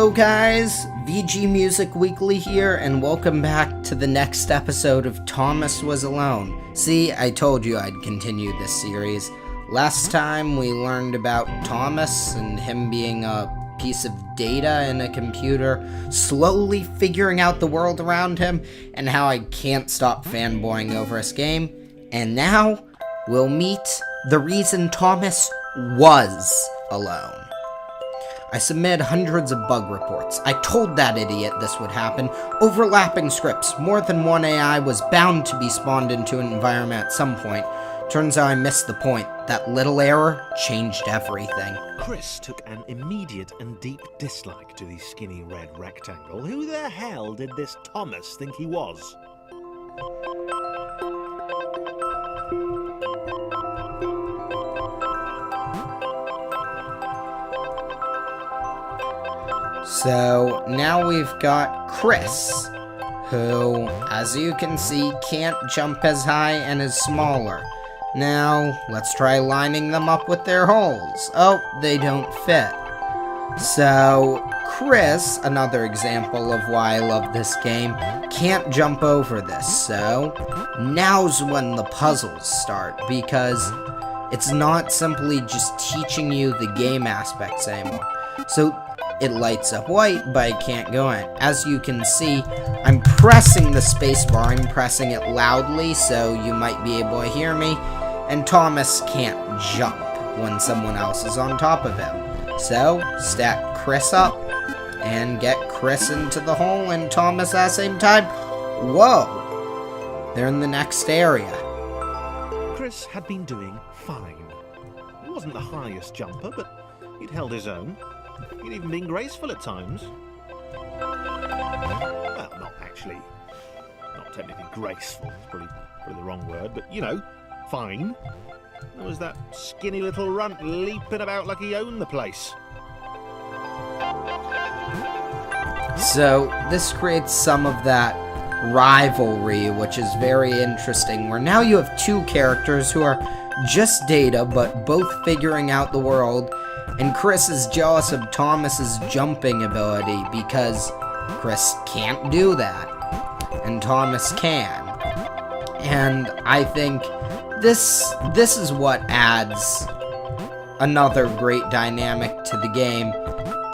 Hello guys, VG Music Weekly here, and welcome back to the next episode of Thomas Was Alone. See, I told you I'd continue this series. Last time we learned about Thomas and him being a piece of data in a computer, slowly figuring out the world around him, and how I can't stop fanboying over his game. And now, we'll meet the reason Thomas was alone. I submitted hundreds of bug reports. I told that idiot this would happen. Overlapping scripts. More than one AI was bound to be spawned into an environment at some point. Turns out I missed the point. That little error changed everything. Chris took an immediate and deep dislike to the skinny red rectangle. Who the hell did this Thomas think he was? So, now we've got Chris, who, as you can see, can't jump as high and is smaller. Now, let's try lining them up with their holes. Oh, they don't fit. So, Chris, another example of why I love this game, can't jump over this. So, now's when the puzzles start, because it's not simply just teaching you the game aspects anymore. So, it lights up white, but I can't go in. As you can see, I'm pressing the spacebar. I'm pressing it loudly, so you might be able to hear me. And Thomas can't jump when someone else is on top of him. So, stack Chris up and get Chris into the hole and Thomas at the same time. Whoa! They're in the next area. Chris had been doing fine. He wasn't the highest jumper, but he'd held his own. He'd even been graceful at times. Well, not actually. Not technically graceful. It's probably the wrong word, but you know, fine. There was that skinny little runt leaping about like he owned the place. So, this creates some of that rivalry, which is very interesting, where now you have two characters who are just data, but both figuring out the world. And Chris is jealous of Thomas's jumping ability because Chris can't do that, and Thomas can. And I think this is what adds another great dynamic to the game,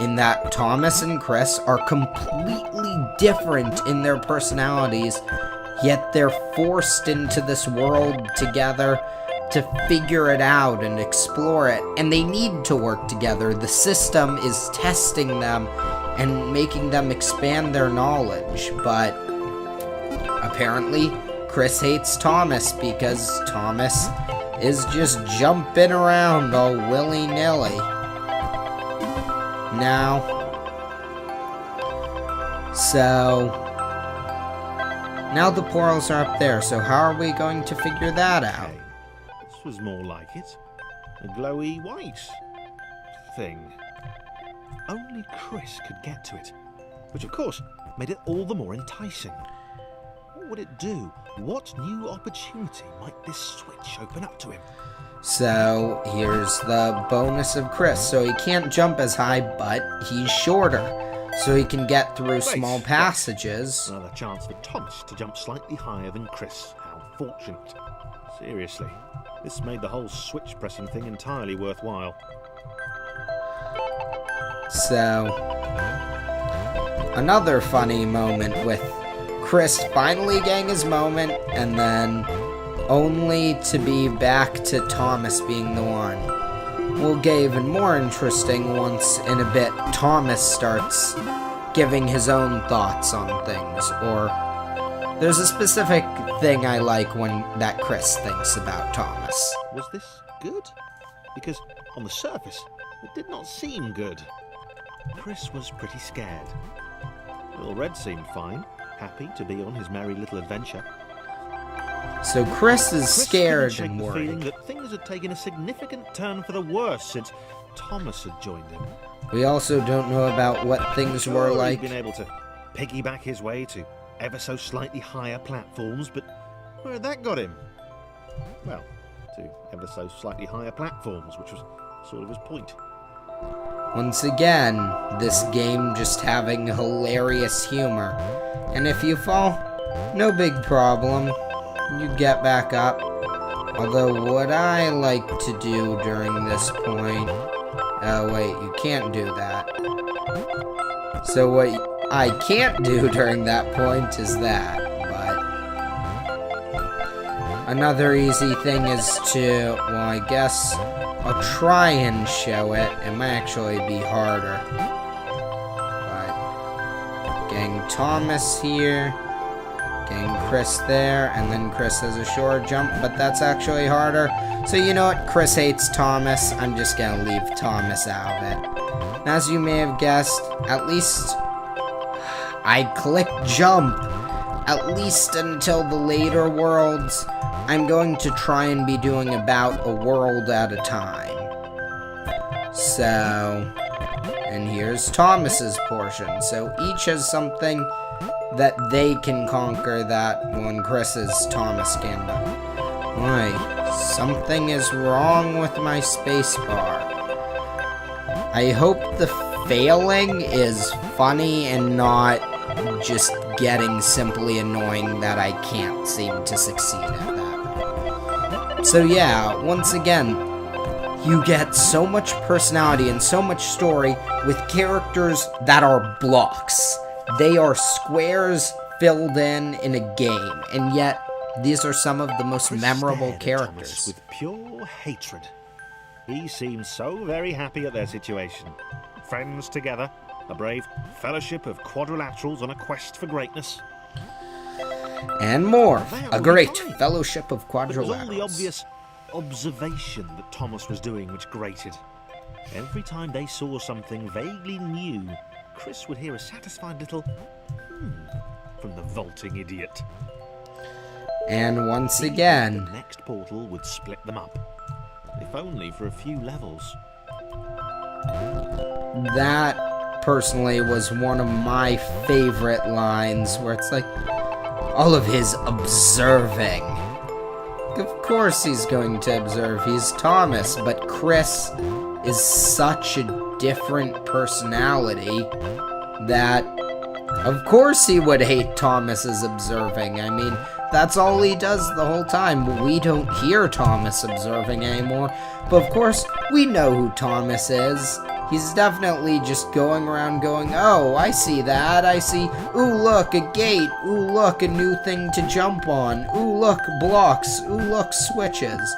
in that Thomas and Chris are completely different in their personalities, yet they're forced into this world together to figure it out and explore it, and they need to work together. The system is testing them and making them expand their knowledge, but apparently Chris hates Thomas because Thomas is just jumping around all willy-nilly. Now the portals are up there, so how are we going to figure that out? Was more like it. A glowy white thing. Only Chris could get to it, which of course made it all the more enticing. What would it do? What new opportunity might this switch open up to him? So, here's the bonus of Chris. So he can't jump as high, but he's shorter. So he can get through small passages. Another chance for Thomas to jump slightly higher than Chris. How fortunate. Seriously. This made the whole switch pressing thing entirely worthwhile. So, another funny moment with Chris finally getting his moment, and then only to be back to Thomas being the one. We'll get even more interesting once in a bit Thomas starts giving his own thoughts on things, or there's a specific thing I like that Chris thinks about Thomas. Was this good? Because on the surface, it did not seem good. Chris was pretty scared. Little Red seemed fine, happy to be on his merry little adventure. So Chris is scared and worried. Feeling that things had taken a significant turn for the worse since Thomas had joined him. We also don't know about what things were like. He'd been able to piggyback his way to ever so slightly higher platforms, but where had that got him? Well, to ever so slightly higher platforms, which was sort of his point. Once again, this game just having hilarious humor. And if you fall, no big problem. You get back up. Although what I like to do during this point... Oh wait, you can't do that. So what I can't do during that point is that. But another easy thing is to... Well, I guess I'll try and show it. It might actually be harder. But getting Thomas here, getting Chris there, and then Chris has a short jump, but that's actually harder. So you know what? Chris hates Thomas. I'm just gonna leave Thomas out of it. And as you may have guessed, at least I click jump. At least until the later worlds, I'm going to try and be doing about a world at a time. So, and here's Thomas's portion. So each has something that they can conquer that one Chris's Thomas can do. Right, something is wrong with my spacebar. I hope the failing is funny and not just getting simply annoying that I can't seem to succeed at that. So yeah, once again, you get so much personality and so much story with characters that are blocks. They are squares filled in a game, and yet these are some of the most memorable characters. With pure hatred. He seemed so very happy at their situation. Friends together, a brave fellowship of quadrilaterals on a quest for greatness. And more, a great fellowship of But it was all the quadrilaterals. obvious observation that Thomas was doing which grated. Every time they saw something vaguely new, Chris would hear a satisfied little from the vaulting idiot. And once The again, next portal would split them up, if only for a few levels. that personally was one of my favorite lines, where it's like, all of his observing. Of course he's going to observe, he's Thomas, but Chris is such a different personality that, of course he would hate Thomas's observing. I mean, that's all he does the whole time. We don't hear Thomas observing anymore, but of course, we know who Thomas is. He's definitely just going around going, oh, I see that, I see, ooh, look, a gate, ooh, look, a new thing to jump on, ooh, look, blocks, ooh, look, switches.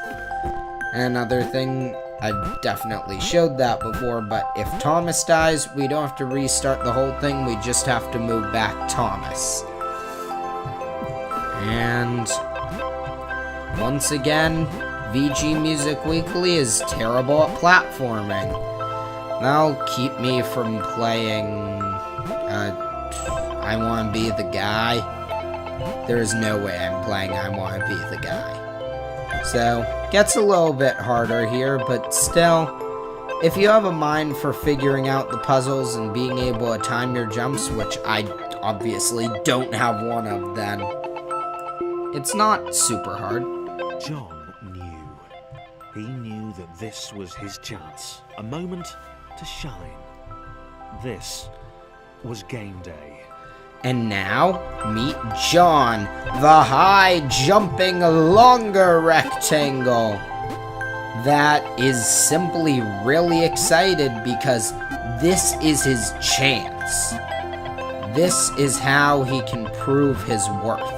And another thing, I definitely showed that before, but if Thomas dies, we don't have to restart the whole thing, we just have to move back Thomas. And once again, VGMusicWeekly is terrible at platforming. That'll keep me from playing, I Wanna Be the Guy. There is no way I'm playing I Wanna Be the Guy. So, gets a little bit harder here, but still, if you have a mind for figuring out the puzzles and being able to time your jumps, which I obviously don't have one of, then it's not super hard. John knew. He knew that this was his chance. A moment to shine. This was game day. And now, meet John, the high-jumping, longer rectangle. That is simply really excited because this is his chance. This is how he can prove his worth.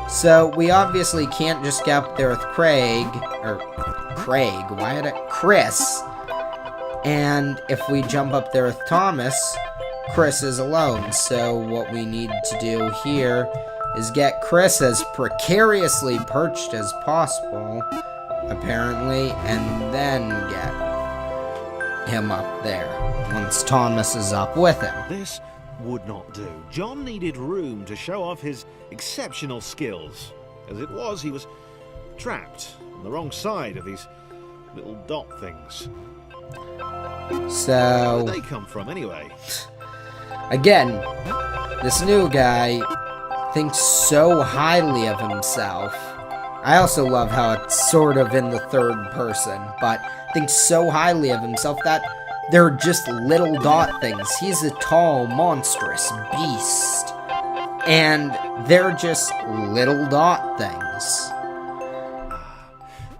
So, we obviously can't just get up there with Chris, and if we jump up there with Thomas, Chris is alone. So what we need to do here is get Chris as precariously perched as possible, apparently, and then get him up there once Thomas is up with him. This would not do. John needed room to show off his exceptional skills. As it was, he was trapped on the wrong side of these little dot things. So, Where did they come from, anyway? again, this new guy thinks so highly of himself. I also love how it's sort of in the third person, but thinks so highly of himself that they're just little dot things. He's a tall, monstrous beast. And they're just little dot things.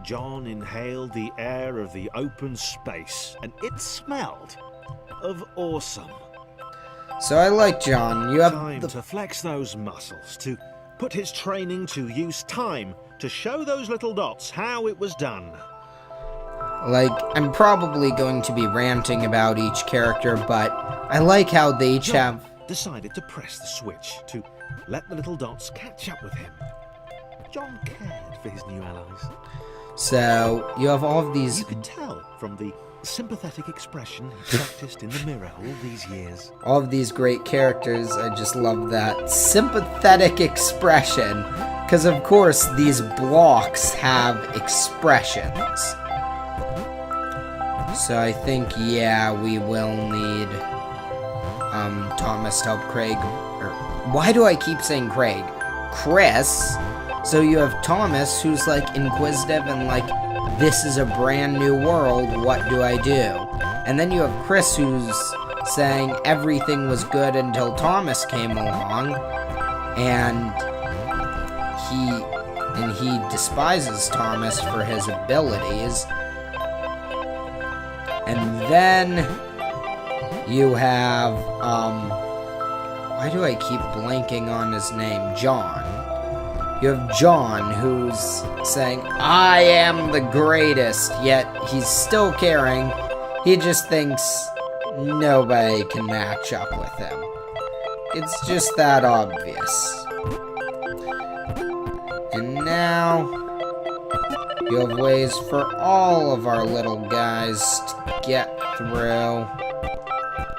John inhaled the air of the open space, and it smelled of awesome. So I like John. You have Time to flex those muscles, to put his training to use, time to show those little dots how it was done. Like, I'm probably going to be ranting about each character, but I like how they each John have... decided to press the switch to let the little dots catch up with him. John cared for his new allies. So, you have all of these... You could tell from the sympathetic expression he practiced in the mirror all these years. All of these great characters. I just love that sympathetic expression. Because, of course, these blocks have expressions. So I think, yeah, we will need Thomas to help Craig. Why do I keep saying Craig? Chris. So you have Thomas, who's like inquisitive and like, this is a brand new world, what do I do? And then you have Chris, who's saying everything was good until Thomas came along, and he despises Thomas for his abilities. And then you have, why do I keep blanking on his name? John. You have John, who's saying, I am the greatest, yet he's still caring. He just thinks nobody can match up with him. It's just that obvious. And now, you have ways for all of our little guys to get through.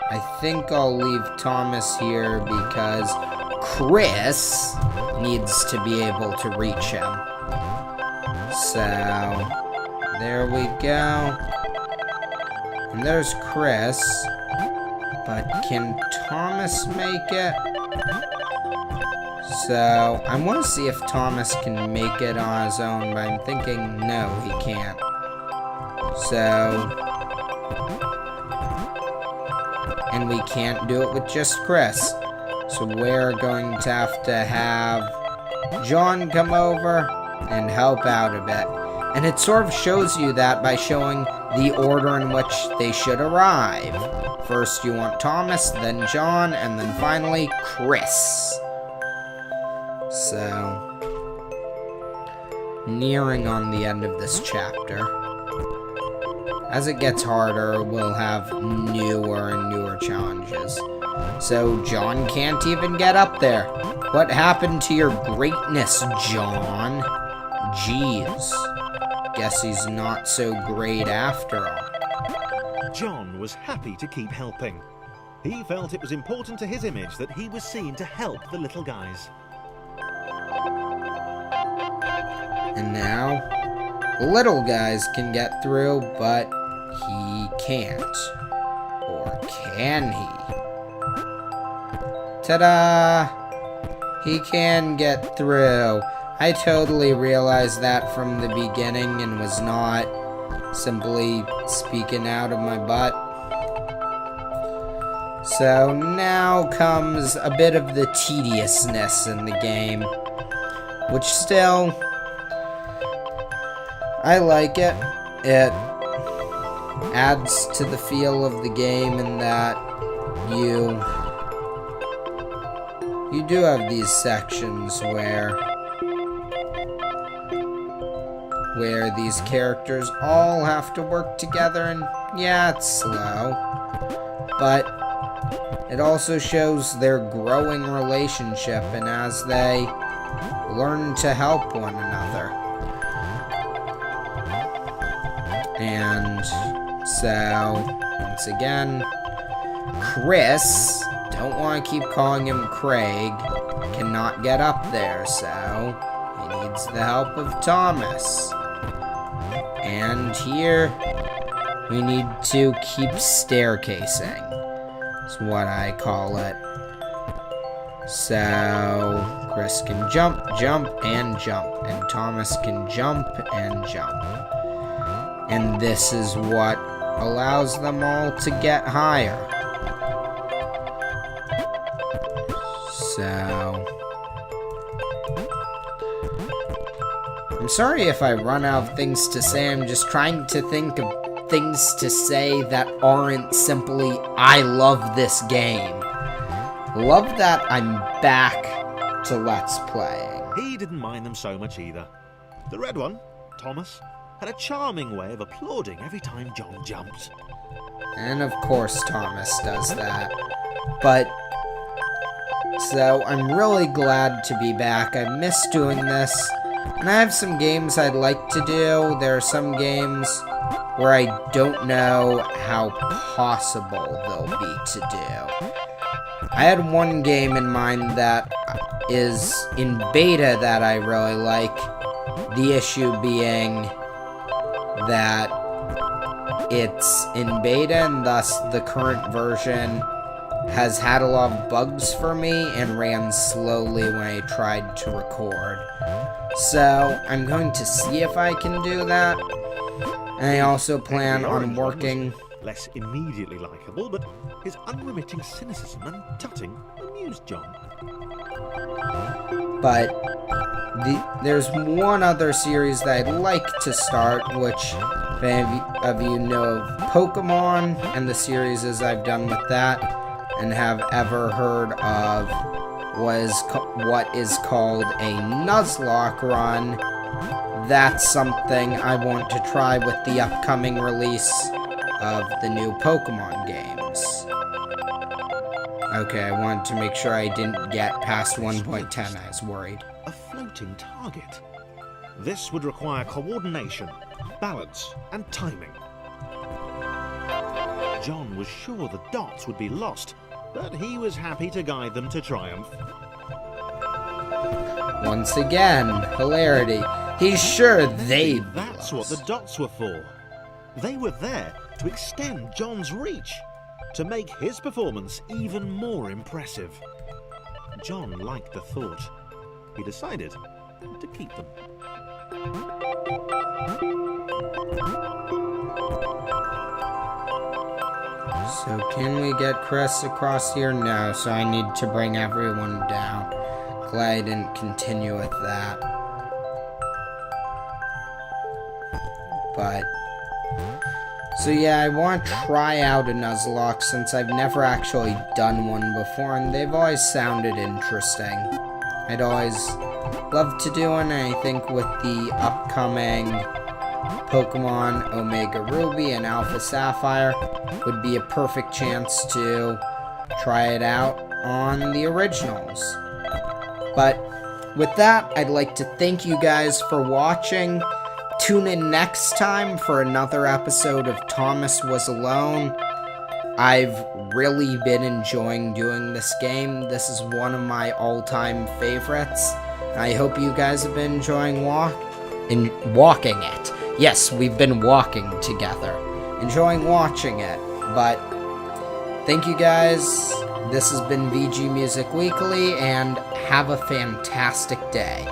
I think I'll leave Thomas here because Chris needs to be able to reach him. So, there we go. And there's Chris. But can Thomas make it? So, I want to see if Thomas can make it on his own, but I'm thinking no, he can't. So, and we can't do it with just Chris. So we're going to have John come over and help out a bit. And it sort of shows you that by showing the order in which they should arrive. First you want Thomas, then John, and then finally Chris. So, nearing on the end of this chapter. As it gets harder, we'll have newer and newer challenges. So, John can't even get up there. What happened to your greatness, John? Jeez. Guess he's not so great after all. John was happy to keep helping. He felt it was important to his image that he was seen to help the little guys. And now, the little guys can get through, but he can't. Or can he? Ta-da! He can get through. I totally realized that from the beginning and was not simply speaking out of my butt. So now comes a bit of the tediousness in the game, which still, I like it. It adds to the feel of the game in that you do have these sections where these characters all have to work together, and yeah, it's slow, but it also shows their growing relationship and as they learn to help one another. And so, once again, Chris, don't want to keep calling him Craig, cannot get up there, so he needs the help of Thomas. And here, we need to keep staircasing. That's what I call it. So, Chris can jump, jump, and jump. And Thomas can jump and jump. And this is what allows them all to get higher. So... I'm sorry if I run out of things to say. I'm just trying to think of things to say that aren't simply, I love this game. Love that I'm back to Let's Playing. He didn't mind them so much either. The red one, Thomas, had a charming way of applauding every time John jumped. And of course Thomas does that. But, so I'm really glad to be back. I miss doing this. And I have some games I'd like to do. There are some games where I don't know how possible they'll be to do. I had one game in mind that is in beta that I really like. The issue being that it's in beta and thus the current version has had a lot of bugs for me and ran slowly when I tried to record. So, I'm going to see if I can do that. And I also plan on working... Less immediately likable, but his unremitting cynicism and tutting amused John. But there's one other series that I'd like to start, which, if any of you know of Pokemon and the series I've done with that, and have ever heard of what is called a Nuzlocke run, that's something I want to try with the upcoming release of the new Pokemon games. Okay, I wanted to make sure I didn't get past 1.10, I was worried. A floating target. This would require coordination, balance, and timing. John was sure the dots would be lost, but he was happy to guide them to triumph. Once again, hilarity. He's sure they'd be That's lost. what the dots were for. They were there to extend John's reach, to make his performance even more impressive. John liked the thought. He decided to keep them. So can we get Chris across here? No, so I need to bring everyone down. Glad I didn't continue with that. But, so yeah, I want to try out a Nuzlocke since I've never actually done one before, and they've always sounded interesting. I'd always love to do one, and I think with the upcoming Pokemon Omega Ruby and Alpha Sapphire would be a perfect chance to try it out on the originals. But with that, I'd like to thank you guys for watching. Tune in next time for another episode of Thomas Was Alone. I've really been enjoying doing this game. This is one of my all-time favorites. I hope you guys have been enjoying walking it. Yes, we've been walking together. Enjoying watching it. But thank you guys. This has been VG Music Weekly, and have a fantastic day.